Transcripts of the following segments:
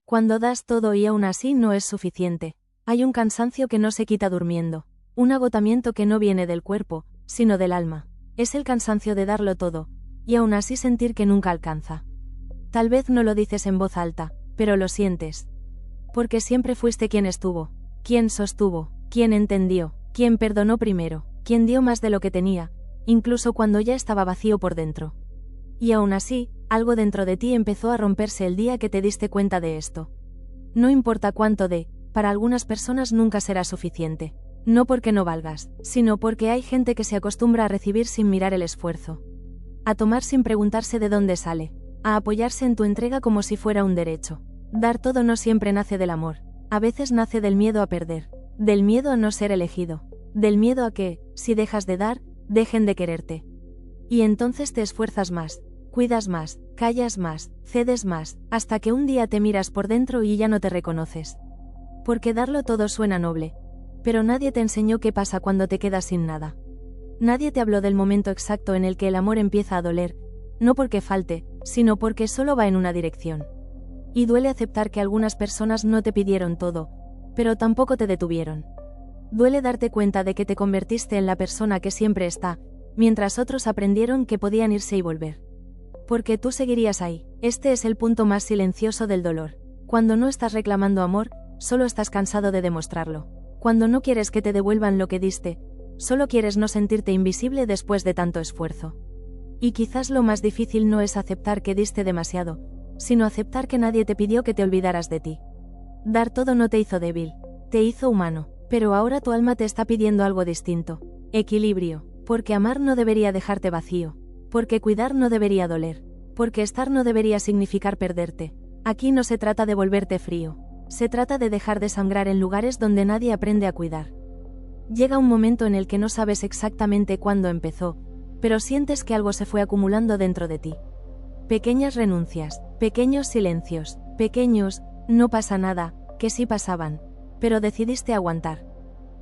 Cuando das todo y aún así no es suficiente. Hay un cansancio que no se quita durmiendo. Un agotamiento que no viene del cuerpo, sino del alma. Es el cansancio de darlo todo, y aún así sentir que nunca alcanza. Tal vez no lo dices en voz alta, pero lo sientes. Porque siempre fuiste quien estuvo, quien sostuvo, quien entendió, quien perdonó primero, quien dio más de lo que tenía, incluso cuando ya estaba vacío por dentro. Y aún así, algo dentro de ti empezó a romperse el día que te diste cuenta de esto. No importa cuánto para algunas personas nunca será suficiente. No porque no valgas, sino porque hay gente que se acostumbra a recibir sin mirar el esfuerzo. A tomar sin preguntarse de dónde sale. A apoyarse en tu entrega como si fuera un derecho. Dar todo no siempre nace del amor. A veces nace del miedo a perder. Del miedo a no ser elegido. Del miedo a que, si dejas de dar, dejen de quererte. Y entonces te esfuerzas más, cuidas más, callas más, cedes más, hasta que un día te miras por dentro y ya no te reconoces. Porque darlo todo suena noble. Pero nadie te enseñó qué pasa cuando te quedas sin nada. Nadie te habló del momento exacto en el que el amor empieza a doler, no porque falte, sino porque solo va en una dirección. Y duele aceptar que algunas personas no te pidieron todo, pero tampoco te detuvieron. Duele darte cuenta de que te convertiste en la persona que siempre está, mientras otros aprendieron que podían irse y volver. Porque tú seguirías ahí. Este es el punto más silencioso del dolor. Cuando no estás reclamando amor, solo estás cansado de demostrarlo. Cuando no quieres que te devuelvan lo que diste, solo quieres no sentirte invisible después de tanto esfuerzo. Y quizás lo más difícil no es aceptar que diste demasiado, sino aceptar que nadie te pidió que te olvidaras de ti. Dar todo no te hizo débil, te hizo humano, pero ahora tu alma te está pidiendo algo distinto. Equilibrio, porque amar no debería dejarte vacío, porque cuidar no debería doler, porque estar no debería significar perderte. Aquí no se trata de volverte frío. Se trata de dejar de sangrar en lugares donde nadie aprende a cuidar. Llega un momento en el que no sabes exactamente cuándo empezó, pero sientes que algo se fue acumulando dentro de ti. Pequeñas renuncias, pequeños silencios, pequeños, no pasa nada, que sí pasaban, pero decidiste aguantar.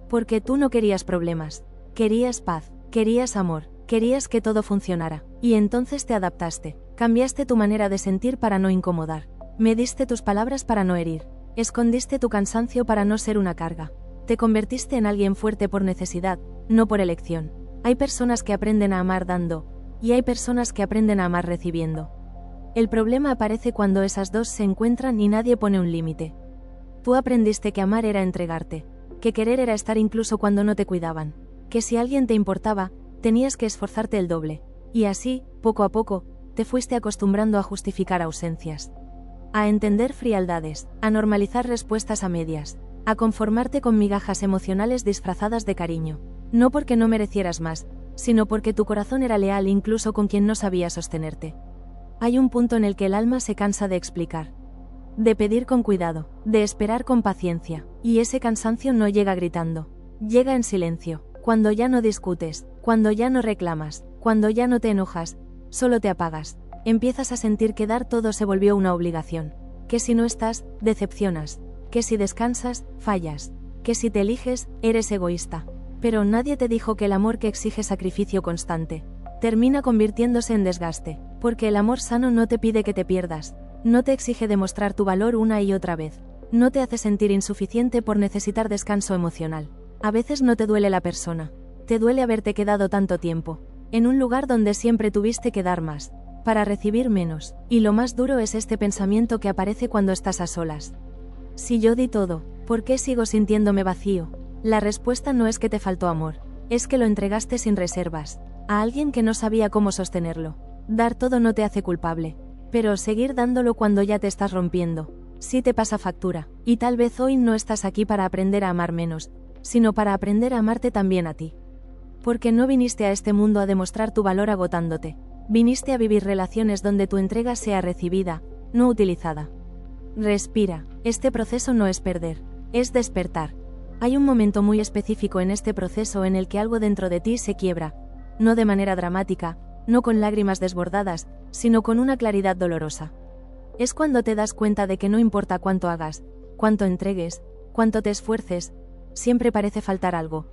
Porque tú no querías problemas, querías paz, querías amor, querías que todo funcionara, y entonces te adaptaste, cambiaste tu manera de sentir para no incomodar, mediste tus palabras para no herir. Escondiste tu cansancio para no ser una carga. Te convertiste en alguien fuerte por necesidad, no por elección. Hay personas que aprenden a amar dando, y hay personas que aprenden a amar recibiendo. El problema aparece cuando esas dos se encuentran y nadie pone un límite. Tú aprendiste que amar era entregarte, que querer era estar incluso cuando no te cuidaban, que si alguien te importaba, tenías que esforzarte el doble, y así, poco a poco, te fuiste acostumbrando a justificar ausencias. A entender frialdades, a normalizar respuestas a medias, a conformarte con migajas emocionales disfrazadas de cariño, no porque no merecieras más, sino porque tu corazón era leal incluso con quien no sabía sostenerte. Hay un punto en el que el alma se cansa de explicar, de pedir con cuidado, de esperar con paciencia, y ese cansancio no llega gritando, llega en silencio, cuando ya no discutes, cuando ya no reclamas, cuando ya no te enojas, solo te apagas. Empiezas a sentir que dar todo se volvió una obligación, que si no estás, decepcionas, que si descansas, fallas, que si te eliges, eres egoísta. Pero nadie te dijo que el amor que exige sacrificio constante termina convirtiéndose en desgaste, porque el amor sano no te pide que te pierdas, no te exige demostrar tu valor una y otra vez, no te hace sentir insuficiente por necesitar descanso emocional. A veces no te duele la persona, te duele haberte quedado tanto tiempo, en un lugar donde siempre tuviste que dar más, para recibir menos, y lo más duro es este pensamiento que aparece cuando estás a solas. Si yo di todo, ¿por qué sigo sintiéndome vacío? La respuesta no es que te faltó amor, es que lo entregaste sin reservas, a alguien que no sabía cómo sostenerlo. Dar todo no te hace culpable, pero seguir dándolo cuando ya te estás rompiendo, sí te pasa factura, y tal vez hoy no estás aquí para aprender a amar menos, sino para aprender a amarte también a ti. Porque no viniste a este mundo a demostrar tu valor agotándote. Viniste a vivir relaciones donde tu entrega sea recibida, no utilizada. Respira, este proceso no es perder, es despertar. Hay un momento muy específico en este proceso en el que algo dentro de ti se quiebra, no de manera dramática, no con lágrimas desbordadas, sino con una claridad dolorosa. Es cuando te das cuenta de que no importa cuánto hagas, cuánto entregues, cuánto te esfuerces, siempre parece faltar algo.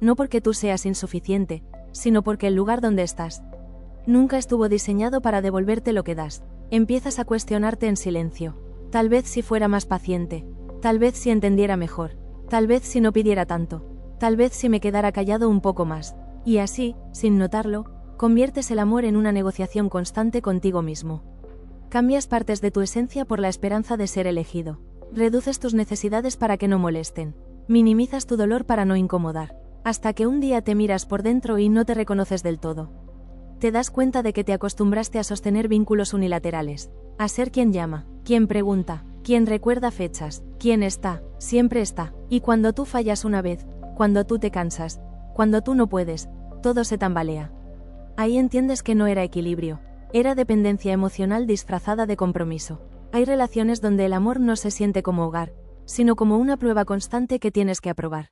No porque tú seas insuficiente, sino porque el lugar donde estás nunca estuvo diseñado para devolverte lo que das. Empiezas a cuestionarte en silencio. Tal vez si fuera más paciente. Tal vez si entendiera mejor. Tal vez si no pidiera tanto. Tal vez si me quedara callado un poco más. Y así, sin notarlo, conviertes el amor en una negociación constante contigo mismo. Cambias partes de tu esencia por la esperanza de ser elegido. Reduces tus necesidades para que no molesten. Minimizas tu dolor para no incomodar. Hasta que un día te miras por dentro y no te reconoces del todo. Te das cuenta de que te acostumbraste a sostener vínculos unilaterales. A ser quien llama, quien pregunta, quien recuerda fechas, quien está, siempre está. Y cuando tú fallas una vez, cuando tú te cansas, cuando tú no puedes, todo se tambalea. Ahí entiendes que no era equilibrio. Era dependencia emocional disfrazada de compromiso. Hay relaciones donde el amor no se siente como hogar, sino como una prueba constante que tienes que aprobar.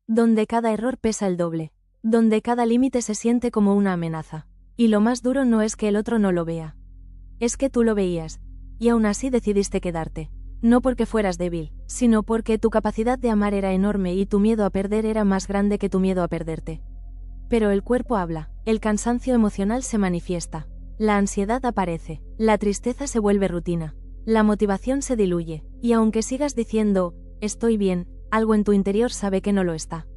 Donde cada error pesa el doble. Donde cada límite se siente como una amenaza. Y lo más duro no es que el otro no lo vea. Es que tú lo veías, y aún así decidiste quedarte. No porque fueras débil, sino porque tu capacidad de amar era enorme y tu miedo a perder era más grande que tu miedo a perderte. Pero el cuerpo habla, el cansancio emocional se manifiesta, la ansiedad aparece, la tristeza se vuelve rutina, la motivación se diluye, y aunque sigas diciendo, estoy bien, algo en tu interior sabe que no lo está.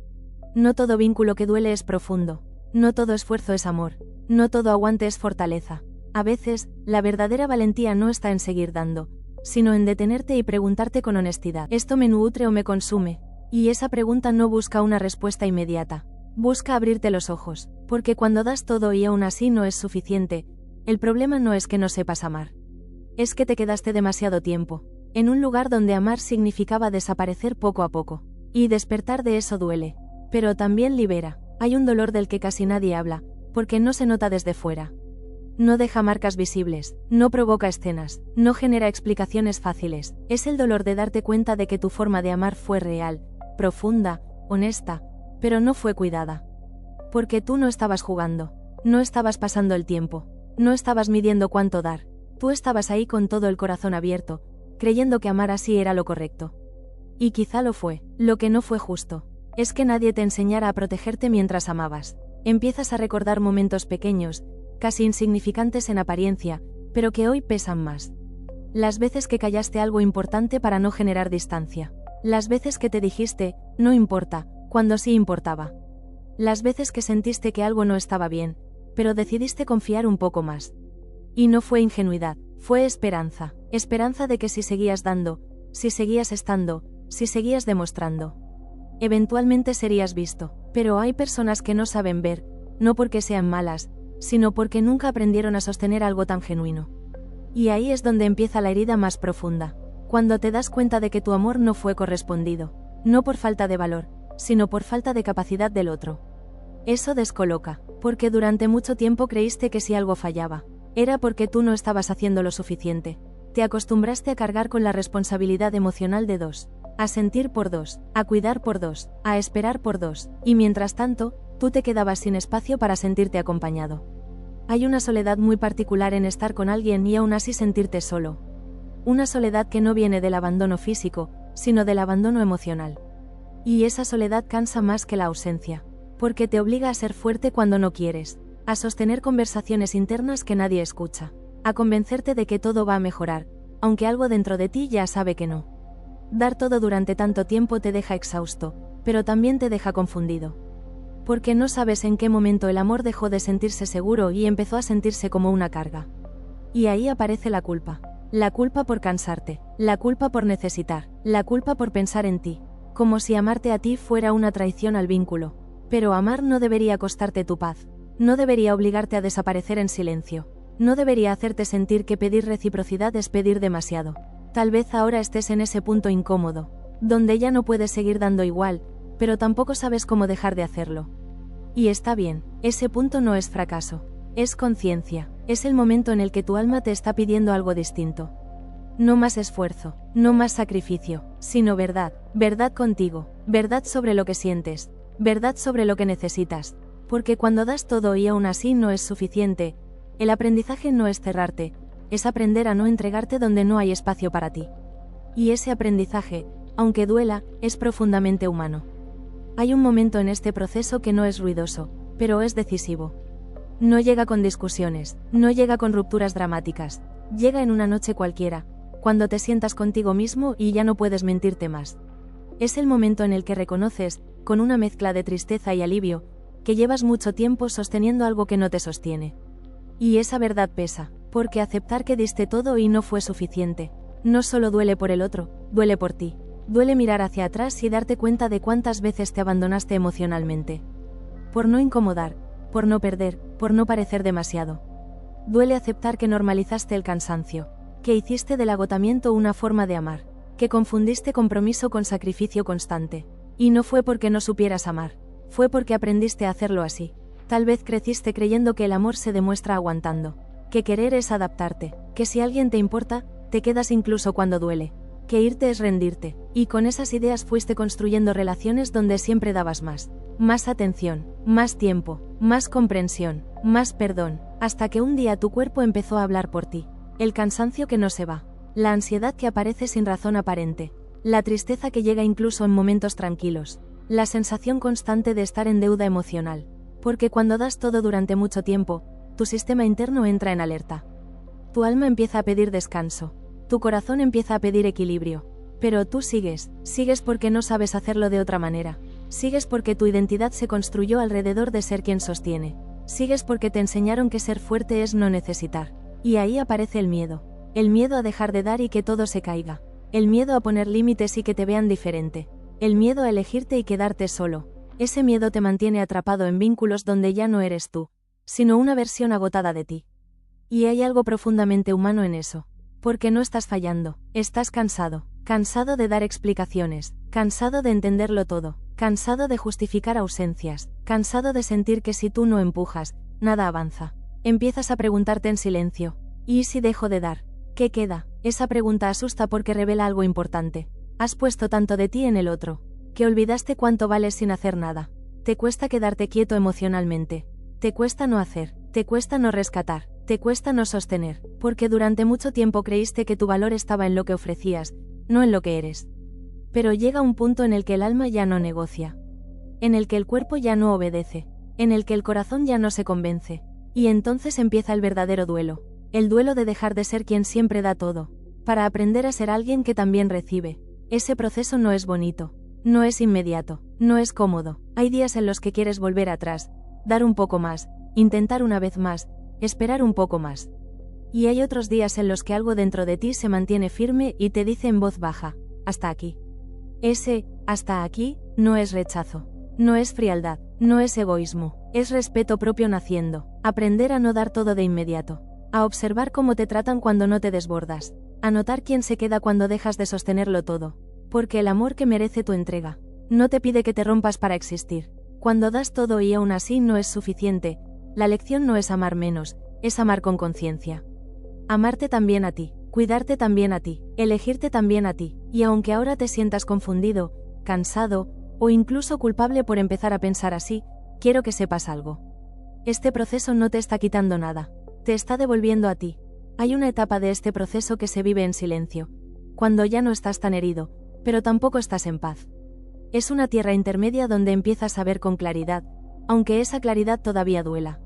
No todo vínculo que duele es profundo, no todo esfuerzo es amor, no todo aguante es fortaleza. A veces, la verdadera valentía no está en seguir dando, sino en detenerte y preguntarte con honestidad, ¿esto me nutre o me consume? Y esa pregunta no busca una respuesta inmediata. Busca abrirte los ojos, porque cuando das todo y aún así no es suficiente, el problema no es que no sepas amar. Es que te quedaste demasiado tiempo, en un lugar donde amar significaba desaparecer poco a poco. Y despertar de eso duele, pero también libera. Hay un dolor del que casi nadie habla, porque no se nota desde fuera. No deja marcas visibles, no provoca escenas, no genera explicaciones fáciles. Es el dolor de darte cuenta de que tu forma de amar fue real, profunda, honesta, pero no fue cuidada. Porque tú no estabas jugando, no estabas pasando el tiempo, no estabas midiendo cuánto dar, tú estabas ahí con todo el corazón abierto, creyendo que amar así era lo correcto. Y quizá lo fue, lo que no fue justo, es que nadie te enseñara a protegerte mientras amabas. Empiezas a recordar momentos pequeños, casi insignificantes en apariencia, pero que hoy pesan más. Las veces que callaste algo importante para no generar distancia. Las veces que te dijiste, no importa, cuando sí importaba. Las veces que sentiste que algo no estaba bien, pero decidiste confiar un poco más. Y no fue ingenuidad, fue esperanza. Esperanza de que si seguías dando, si seguías estando, si seguías demostrando, eventualmente serías visto. Pero hay personas que no saben ver, no porque sean malas, sino porque nunca aprendieron a sostener algo tan genuino. Y ahí es donde empieza la herida más profunda. Cuando te das cuenta de que tu amor no fue correspondido, no por falta de valor, sino por falta de capacidad del otro. Eso descoloca, porque durante mucho tiempo creíste que si algo fallaba, era porque tú no estabas haciendo lo suficiente. Te acostumbraste a cargar con la responsabilidad emocional de dos, a sentir por dos, a cuidar por dos, a esperar por dos, y mientras tanto, tú te quedabas sin espacio para sentirte acompañado. Hay una soledad muy particular en estar con alguien y aún así sentirte solo. Una soledad que no viene del abandono físico, sino del abandono emocional. Y esa soledad cansa más que la ausencia, porque te obliga a ser fuerte cuando no quieres, a sostener conversaciones internas que nadie escucha, a convencerte de que todo va a mejorar, aunque algo dentro de ti ya sabe que no. Dar todo durante tanto tiempo te deja exhausto, pero también te deja confundido. Porque no sabes en qué momento el amor dejó de sentirse seguro y empezó a sentirse como una carga. Y ahí aparece la culpa. La culpa por cansarte, la culpa por necesitar, la culpa por pensar en ti, como si amarte a ti fuera una traición al vínculo. Pero amar no debería costarte tu paz, no debería obligarte a desaparecer en silencio, no debería hacerte sentir que pedir reciprocidad es pedir demasiado. Tal vez ahora estés en ese punto incómodo, donde ya no puedes seguir dando igual, pero tampoco sabes cómo dejar de hacerlo. Y está bien, ese punto no es fracaso, es conciencia, es el momento en el que tu alma te está pidiendo algo distinto. No más esfuerzo, no más sacrificio, sino verdad, verdad contigo, verdad sobre lo que sientes, verdad sobre lo que necesitas, porque cuando das todo y aún así no es suficiente, el aprendizaje no es cerrarte, es aprender a no entregarte donde no hay espacio para ti. Y ese aprendizaje, aunque duela, es profundamente humano. Hay un momento en este proceso que no es ruidoso, pero es decisivo. No llega con discusiones, no llega con rupturas dramáticas, llega en una noche cualquiera, cuando te sientas contigo mismo y ya no puedes mentirte más. Es el momento en el que reconoces, con una mezcla de tristeza y alivio, que llevas mucho tiempo sosteniendo algo que no te sostiene. Y esa verdad pesa, porque aceptar que diste todo y no fue suficiente, no solo duele por el otro, duele por ti. Duele mirar hacia atrás y darte cuenta de cuántas veces te abandonaste emocionalmente. Por no incomodar, por no perder, por no parecer demasiado. Duele aceptar que normalizaste el cansancio, que hiciste del agotamiento una forma de amar, que confundiste compromiso con sacrificio constante. Y no fue porque no supieras amar, fue porque aprendiste a hacerlo así. Tal vez creciste creyendo que el amor se demuestra aguantando, que querer es adaptarte, que si alguien te importa, te quedas incluso cuando duele, que irte es rendirte, y con esas ideas fuiste construyendo relaciones donde siempre dabas más atención, más tiempo, más comprensión, más perdón, hasta que un día tu cuerpo empezó a hablar por ti. El cansancio que no se va, la ansiedad que aparece sin razón aparente, la tristeza que llega incluso en momentos tranquilos, la sensación constante de estar en deuda emocional, porque cuando das todo durante mucho tiempo, tu sistema interno entra en alerta. Tu alma empieza a pedir descanso. Tu corazón empieza a pedir equilibrio. Pero tú sigues porque no sabes hacerlo de otra manera. Sigues porque tu identidad se construyó alrededor de ser quien sostiene. Sigues porque te enseñaron que ser fuerte es no necesitar. Y ahí aparece el miedo. El miedo a dejar de dar y que todo se caiga. El miedo a poner límites y que te vean diferente. El miedo a elegirte y quedarte solo. Ese miedo te mantiene atrapado en vínculos donde ya no eres tú, sino una versión agotada de ti. Y hay algo profundamente humano en eso. Porque no estás fallando, estás cansado, cansado de dar explicaciones, cansado de entenderlo todo, cansado de justificar ausencias, cansado de sentir que si tú no empujas, nada avanza. Empiezas a preguntarte en silencio, ¿y si dejo de dar? ¿Qué queda? Esa pregunta asusta porque revela algo importante. Has puesto tanto de ti en el otro, que olvidaste cuánto vales sin hacer nada. Te cuesta quedarte quieto emocionalmente, te cuesta no hacer, te cuesta no rescatar. Te cuesta no sostener, porque durante mucho tiempo creíste que tu valor estaba en lo que ofrecías, no en lo que eres. Pero llega un punto en el que el alma ya no negocia, en el que el cuerpo ya no obedece, en el que el corazón ya no se convence, y entonces empieza el verdadero duelo, el duelo de dejar de ser quien siempre da todo, para aprender a ser alguien que también recibe. Ese proceso no es bonito, no es inmediato, no es cómodo. Hay días en los que quieres volver atrás, dar un poco más, intentar una vez más, esperar un poco más. Y hay otros días en los que algo dentro de ti se mantiene firme y te dice en voz baja, hasta aquí. Ese, hasta aquí, no es rechazo, no es frialdad, no es egoísmo, es respeto propio naciendo, aprender a no dar todo de inmediato, a observar cómo te tratan cuando no te desbordas, a notar quién se queda cuando dejas de sostenerlo todo, porque el amor que merece tu entrega, no te pide que te rompas para existir. Cuando das todo y aún así no es suficiente, la lección no es amar menos, es amar con conciencia. Amarte también a ti, cuidarte también a ti, elegirte también a ti, y aunque ahora te sientas confundido, cansado, o incluso culpable por empezar a pensar así, quiero que sepas algo. Este proceso no te está quitando nada, te está devolviendo a ti. Hay una etapa de este proceso que se vive en silencio, cuando ya no estás tan herido, pero tampoco estás en paz. Es una tierra intermedia donde empiezas a ver con claridad, aunque esa claridad todavía duela.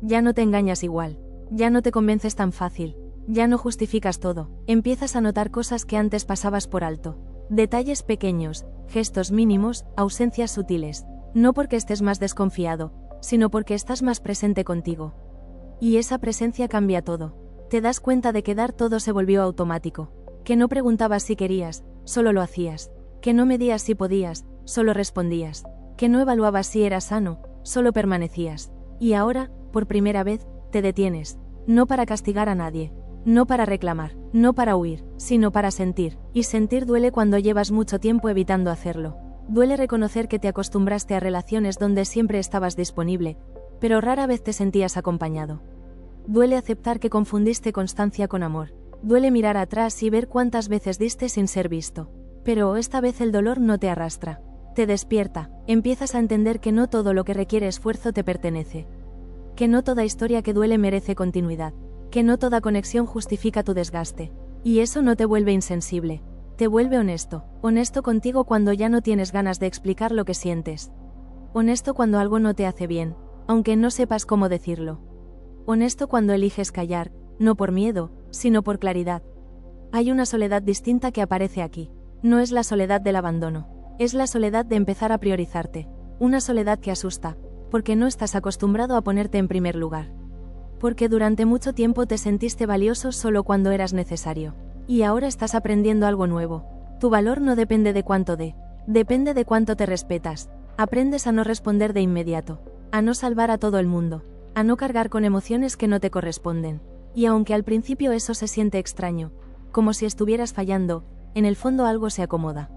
Ya no te engañas igual, ya no te convences tan fácil, ya no justificas todo, empiezas a notar cosas que antes pasabas por alto. Detalles pequeños, gestos mínimos, ausencias sutiles, no porque estés más desconfiado, sino porque estás más presente contigo. Y esa presencia cambia todo. Te das cuenta de que dar todo se volvió automático, que no preguntabas si querías, solo lo hacías, que no medías si podías, solo respondías, que no evaluabas si eras sano, solo permanecías. Y ahora, por primera vez, te detienes, no para castigar a nadie, no para reclamar, no para huir, sino para sentir, y sentir duele cuando llevas mucho tiempo evitando hacerlo. Duele reconocer que te acostumbraste a relaciones donde siempre estabas disponible, pero rara vez te sentías acompañado. Duele aceptar que confundiste constancia con amor, duele mirar atrás y ver cuántas veces diste sin ser visto. Pero esta vez el dolor no te arrastra, te despierta, empiezas a entender que no todo lo que requiere esfuerzo te pertenece. Que no toda historia que duele merece continuidad, que no toda conexión justifica tu desgaste, y eso no te vuelve insensible, te vuelve honesto, honesto contigo cuando ya no tienes ganas de explicar lo que sientes, honesto cuando algo no te hace bien, aunque no sepas cómo decirlo, honesto cuando eliges callar, no por miedo, sino por claridad. Hay una soledad distinta que aparece aquí. No es la soledad del abandono. Es la soledad de empezar a priorizarte. Una soledad que asusta, porque no estás acostumbrado a ponerte en primer lugar. Porque durante mucho tiempo te sentiste valioso solo cuando eras necesario. Y ahora estás aprendiendo algo nuevo. Tu valor no depende de cuánto depende de cuánto te respetas. Aprendes a no responder de inmediato, a no salvar a todo el mundo, a no cargar con emociones que no te corresponden. Y aunque al principio eso se siente extraño, como si estuvieras fallando, en el fondo algo se acomoda.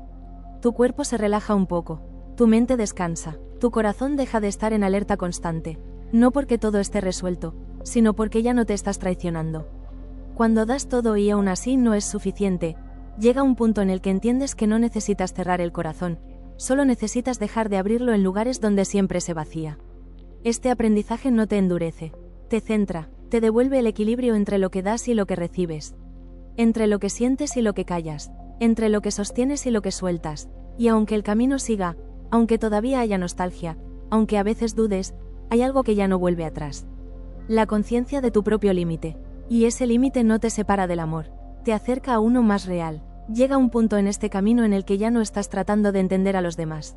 Tu cuerpo se relaja un poco, tu mente descansa, tu corazón deja de estar en alerta constante, no porque todo esté resuelto, sino porque ya no te estás traicionando. Cuando das todo y aún así no es suficiente, llega un punto en el que entiendes que no necesitas cerrar el corazón, solo necesitas dejar de abrirlo en lugares donde siempre se vacía. Este aprendizaje no te endurece, te centra, te devuelve el equilibrio entre lo que das y lo que recibes, entre lo que sientes y lo que callas, entre lo que sostienes y lo que sueltas, y aunque el camino siga, aunque todavía haya nostalgia, aunque a veces dudes, hay algo que ya no vuelve atrás. La conciencia de tu propio límite, y ese límite no te separa del amor, te acerca a uno más real. Llega un punto en este camino en el que ya no estás tratando de entender a los demás.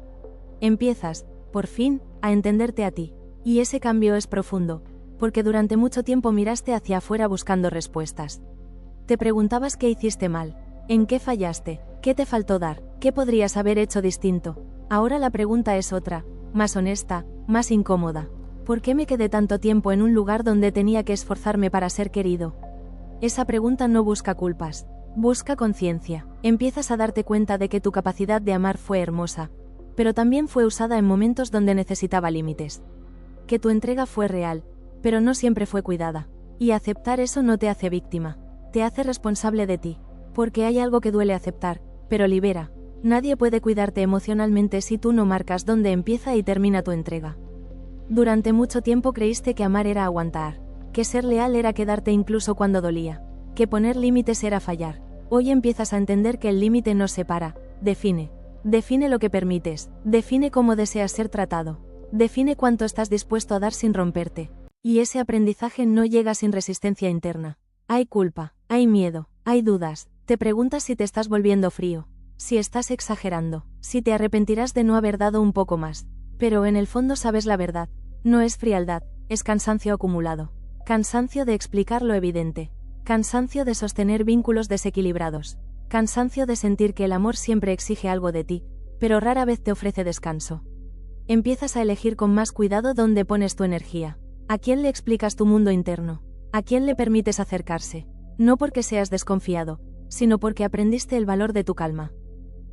Empiezas, por fin, a entenderte a ti, y ese cambio es profundo, porque durante mucho tiempo miraste hacia afuera buscando respuestas. Te preguntabas qué hiciste mal, en qué fallaste, qué te faltó dar, qué podrías haber hecho distinto. Ahora la pregunta es otra, más honesta, más incómoda. ¿Por qué me quedé tanto tiempo en un lugar donde tenía que esforzarme para ser querido? Esa pregunta no busca culpas, busca conciencia. Empiezas a darte cuenta de que tu capacidad de amar fue hermosa, pero también fue usada en momentos donde necesitaba límites. Que tu entrega fue real, pero no siempre fue cuidada. Y aceptar eso no te hace víctima, te hace responsable de ti, porque hay algo que duele aceptar, pero libera. Nadie puede cuidarte emocionalmente si tú no marcas dónde empieza y termina tu entrega. Durante mucho tiempo creíste que amar era aguantar, que ser leal era quedarte incluso cuando dolía, que poner límites era fallar. Hoy empiezas a entender que el límite no separa, define. Define lo que permites, define cómo deseas ser tratado, define cuánto estás dispuesto a dar sin romperte. Y ese aprendizaje no llega sin resistencia interna. Hay culpa, hay miedo, hay dudas, te preguntas si te estás volviendo frío, si estás exagerando, si te arrepentirás de no haber dado un poco más. Pero en el fondo sabes la verdad, no es frialdad, es cansancio acumulado. Cansancio de explicar lo evidente, cansancio de sostener vínculos desequilibrados, cansancio de sentir que el amor siempre exige algo de ti, pero rara vez te ofrece descanso. Empiezas a elegir con más cuidado dónde pones tu energía, a quién le explicas tu mundo interno, a quién le permites acercarse, no porque seas desconfiado, sino porque aprendiste el valor de tu calma.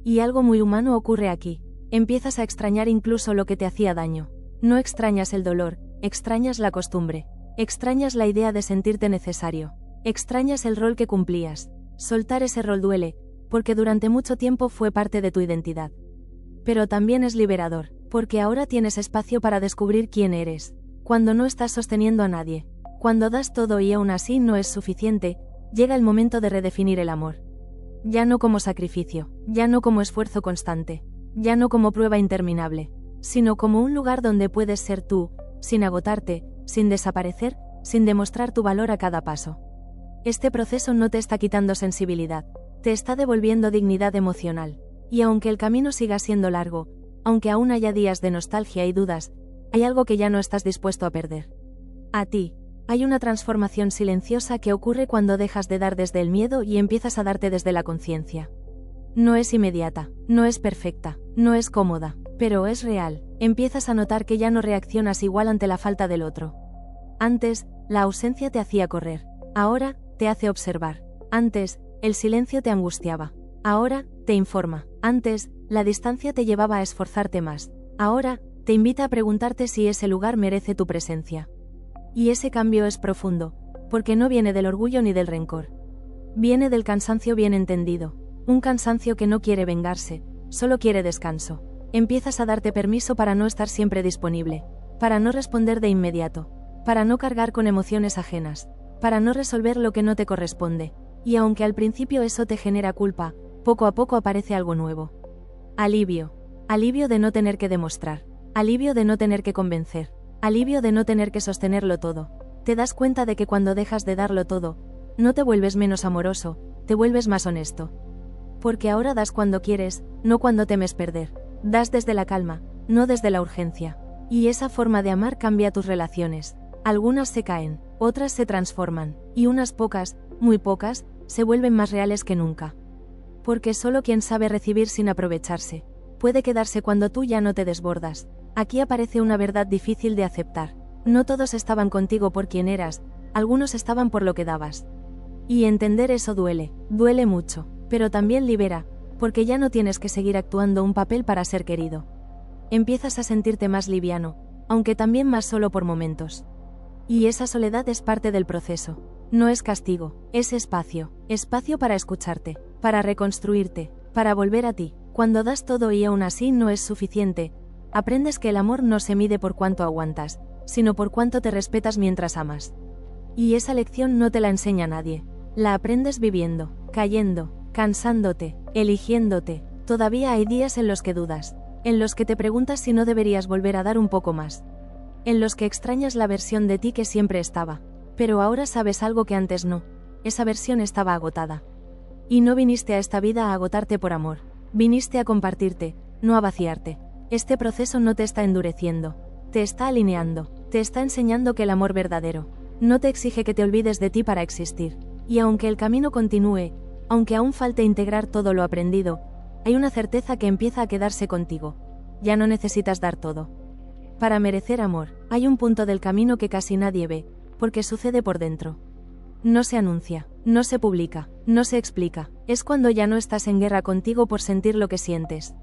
Y algo muy humano ocurre aquí, empiezas a extrañar incluso lo que te hacía daño. No extrañas el dolor, extrañas la costumbre, extrañas la idea de sentirte necesario, extrañas el rol que cumplías. Soltar ese rol duele, porque durante mucho tiempo fue parte de tu identidad. Pero también es liberador, porque ahora tienes espacio para descubrir quién eres. Cuando no estás sosteniendo a nadie, cuando das todo y aún así no es suficiente, llega el momento de redefinir el amor. Ya no como sacrificio, ya no como esfuerzo constante, ya no como prueba interminable, sino como un lugar donde puedes ser tú, sin agotarte, sin desaparecer, sin demostrar tu valor a cada paso. Este proceso no te está quitando sensibilidad, te está devolviendo dignidad emocional, y aunque el camino siga siendo largo, aunque aún haya días de nostalgia y dudas, hay algo que ya no estás dispuesto a perder. A ti, hay una transformación silenciosa que ocurre cuando dejas de dar desde el miedo y empiezas a darte desde la conciencia. No es inmediata, no es perfecta, no es cómoda, pero es real. Empiezas a notar que ya no reaccionas igual ante la falta del otro. Antes, la ausencia te hacía correr. Ahora, te hace observar. Antes, el silencio te angustiaba. Ahora, te informa. Antes, la distancia te llevaba a esforzarte más. Ahora, te invita a preguntarte si ese lugar merece tu presencia. Y ese cambio es profundo, porque no viene del orgullo ni del rencor. Viene del cansancio bien entendido. Un cansancio que no quiere vengarse, solo quiere descanso. Empiezas a darte permiso para no estar siempre disponible, para no responder de inmediato, para no cargar con emociones ajenas, para no resolver lo que no te corresponde, y aunque al principio eso te genera culpa, poco a poco aparece algo nuevo. Alivio. Alivio de no tener que demostrar, alivio de no tener que convencer, alivio de no tener que sostenerlo todo. Te das cuenta de que cuando dejas de darlo todo, no te vuelves menos amoroso, te vuelves más honesto. Porque ahora das cuando quieres, no cuando temes perder. Das desde la calma, no desde la urgencia. Y esa forma de amar cambia tus relaciones. Algunas se caen, otras se transforman, y unas pocas, muy pocas, se vuelven más reales que nunca. Porque solo quien sabe recibir sin aprovecharse, puede quedarse cuando tú ya no te desbordas. Aquí aparece una verdad difícil de aceptar. No todos estaban contigo por quien eras, algunos estaban por lo que dabas. Y entender eso duele, duele mucho, pero también libera, porque ya no tienes que seguir actuando un papel para ser querido. Empiezas a sentirte más liviano, aunque también más solo por momentos. Y esa soledad es parte del proceso. No es castigo, es espacio, espacio para escucharte, para reconstruirte, para volver a ti. Cuando das todo y aún así no es suficiente, aprendes que el amor no se mide por cuánto aguantas, sino por cuánto te respetas mientras amas. Y esa lección no te la enseña nadie. La aprendes viviendo, cayendo, cansándote, eligiéndote. Todavía hay días en los que dudas, en los que te preguntas si no deberías volver a dar un poco más, en los que extrañas la versión de ti que siempre estaba. Pero ahora sabes algo que antes no. Esa versión estaba agotada. Y no viniste a esta vida a agotarte por amor. Viniste a compartirte, no a vaciarte. Este proceso no te está endureciendo. Te está alineando. Te está enseñando que el amor verdadero no te exige que te olvides de ti para existir. Y aunque el camino continúe, aunque aún falte integrar todo lo aprendido, hay una certeza que empieza a quedarse contigo. Ya no necesitas dar todo. Para merecer amor, hay un punto del camino que casi nadie ve, porque sucede por dentro. No se anuncia, no se publica, no se explica. Es cuando ya no estás en guerra contigo por sentir lo que sientes.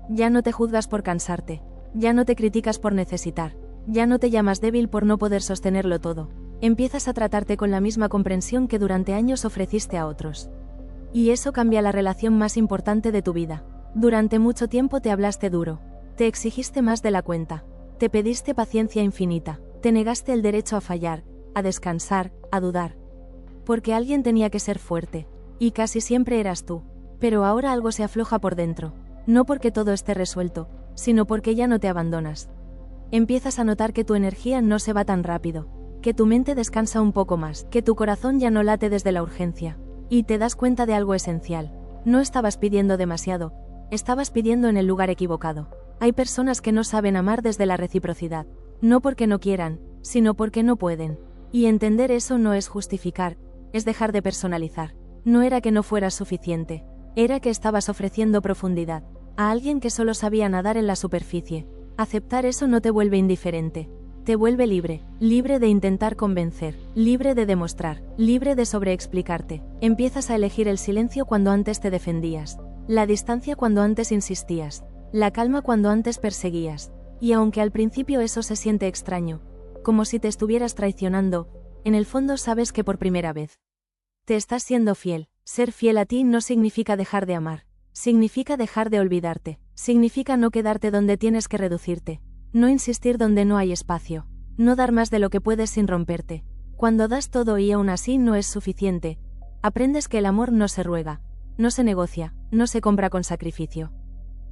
Ya no te juzgas por cansarte, ya no te criticas por necesitar, ya no te llamas débil por no poder sostenerlo todo. Empiezas a tratarte con la misma comprensión que durante años ofreciste a otros. Y eso cambia la relación más importante de tu vida. Durante mucho tiempo te hablaste duro, te exigiste más de la cuenta, te pediste paciencia infinita, te negaste el derecho a fallar, a descansar, a dudar. Porque alguien tenía que ser fuerte, y casi siempre eras tú. Pero ahora algo se afloja por dentro, no porque todo esté resuelto, sino porque ya no te abandonas. Empiezas a notar que tu energía no se va tan rápido, que tu mente descansa un poco más, que tu corazón ya no late desde la urgencia. Y te das cuenta de algo esencial. No estabas pidiendo demasiado, estabas pidiendo en el lugar equivocado. Hay personas que no saben amar desde la reciprocidad, no porque no quieran, sino porque no pueden. Y entender eso no es justificar, es dejar de personalizar. No era que no fueras suficiente, era que estabas ofreciendo profundidad a alguien que solo sabía nadar en la superficie. Aceptar eso no te vuelve indiferente. Te vuelve libre, libre de intentar convencer, libre de demostrar, libre de sobreexplicarte. Empiezas a elegir el silencio cuando antes te defendías, la distancia cuando antes insistías, la calma cuando antes perseguías. Y aunque al principio eso se siente extraño, como si te estuvieras traicionando, en el fondo sabes que por primera vez te estás siendo fiel. Ser fiel a ti no significa dejar de amar, significa dejar de olvidarte, significa no quedarte donde tienes que reducirte. No insistir donde no hay espacio, no dar más de lo que puedes sin romperte. Cuando das todo y aún así no es suficiente, aprendes que el amor no se ruega, no se negocia, no se compra con sacrificio.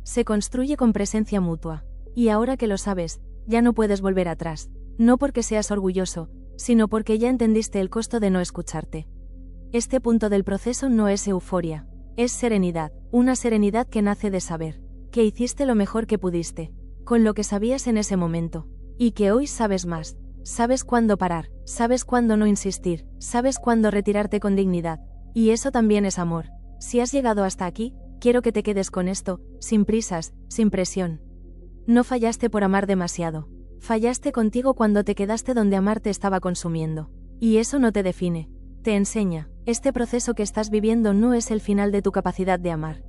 Se construye con presencia mutua. Y ahora que lo sabes, ya no puedes volver atrás, no porque seas orgulloso, sino porque ya entendiste el costo de no escucharte. Este punto del proceso no es euforia, es serenidad, una serenidad que nace de saber que hiciste lo mejor que pudiste, con lo que sabías en ese momento, y que hoy sabes más, sabes cuándo parar, sabes cuándo no insistir, sabes cuándo retirarte con dignidad, y eso también es amor. Si has llegado hasta aquí, quiero que te quedes con esto, sin prisas, sin presión. No fallaste por amar demasiado, fallaste contigo cuando te quedaste donde amar te estaba consumiendo, y eso no te define, te enseña. Este proceso que estás viviendo no es el final de tu capacidad de amar,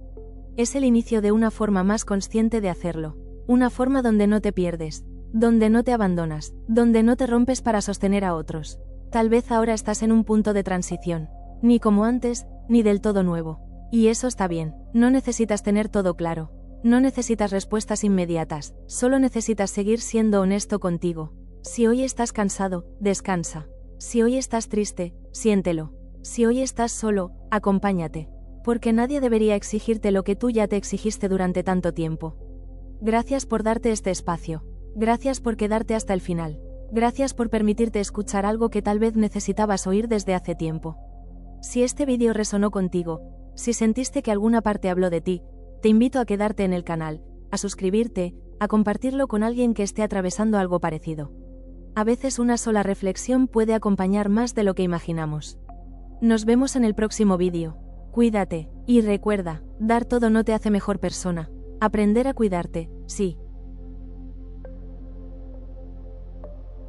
es el inicio de una forma más consciente de hacerlo. Una forma donde no te pierdes, donde no te abandonas, donde no te rompes para sostener a otros. Tal vez ahora estás en un punto de transición, ni como antes, ni del todo nuevo. Y eso está bien, no necesitas tener todo claro, no necesitas respuestas inmediatas, solo necesitas seguir siendo honesto contigo. Si hoy estás cansado, descansa. Si hoy estás triste, siéntelo. Si hoy estás solo, acompáñate. Porque nadie debería exigirte lo que tú ya te exigiste durante tanto tiempo. Gracias por darte este espacio. Gracias por quedarte hasta el final. Gracias por permitirte escuchar algo que tal vez necesitabas oír desde hace tiempo. Si este vídeo resonó contigo, si sentiste que alguna parte habló de ti, te invito a quedarte en el canal, a suscribirte, a compartirlo con alguien que esté atravesando algo parecido. A veces una sola reflexión puede acompañar más de lo que imaginamos. Nos vemos en el próximo vídeo. Cuídate, y recuerda, dar todo no te hace mejor persona. Aprender a cuidarte, sí.